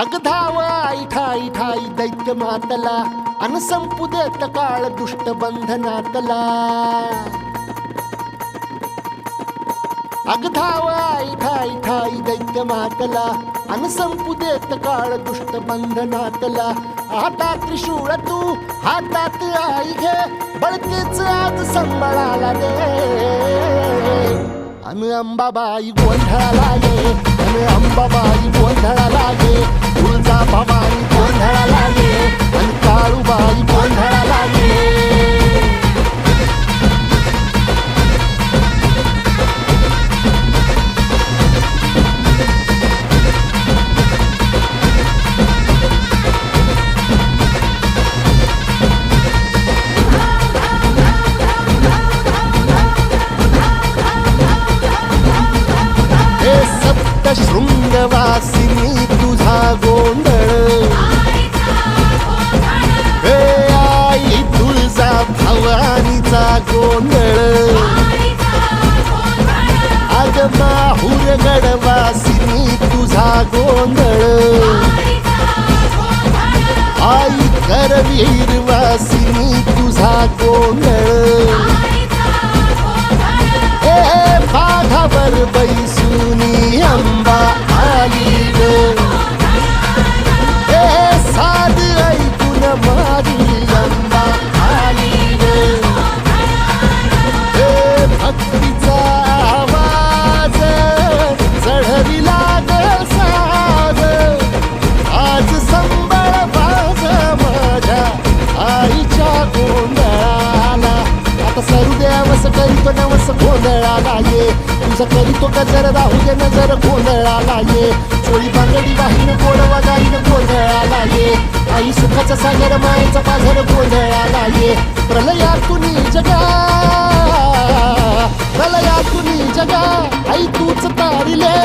अग धाव आई ठाई ठाई दैत्य मातला अन संपू देत काळ दुष्ट बंधनातला। अग धाव आई ठाई ठाई दैत्य मातला अन संपू देत काळ दुष्ट बंधनातला। आता त्रिशूळ तू हातात आई घे बळकेच आज संबळाला दे। अन अंबाबाई गोंधळाला ये अन अंबाबाई गोंधळाला ये तुळजा भवानी गोंधळाला ये अन काळूबाई गोंधळाला ये। शृंगवासिनी तुझा गोंधळ हे आई तुळजा भवानीचा गोंधळ। अग माहुर गडवासिनी तुझा गोंधळ आई करवीर वासिनी तुझा गोंधळ। हे बाघावर बैसुनी अंबा आली ग हे साध ऐकून माझी अंबा आली ग। हे भक्तीचा आवाज चढविला ग साज आज संबळ बाज माझ्या आईच्या गोंधळाला। आता सरुदेवस करीतो नवस गोंधळाला ये तुझं करीतो गजर राहू दे नजर गोंधळाला ये। चोळी बांगडी वाहीन गोडवा गाईन गोंधळाला ये आई सुखाचा सागर मायेचा पाझर गोंधळाला ये। प्रलयातुनी जगा प्रलयातुनी जगा आई तूच तारिले।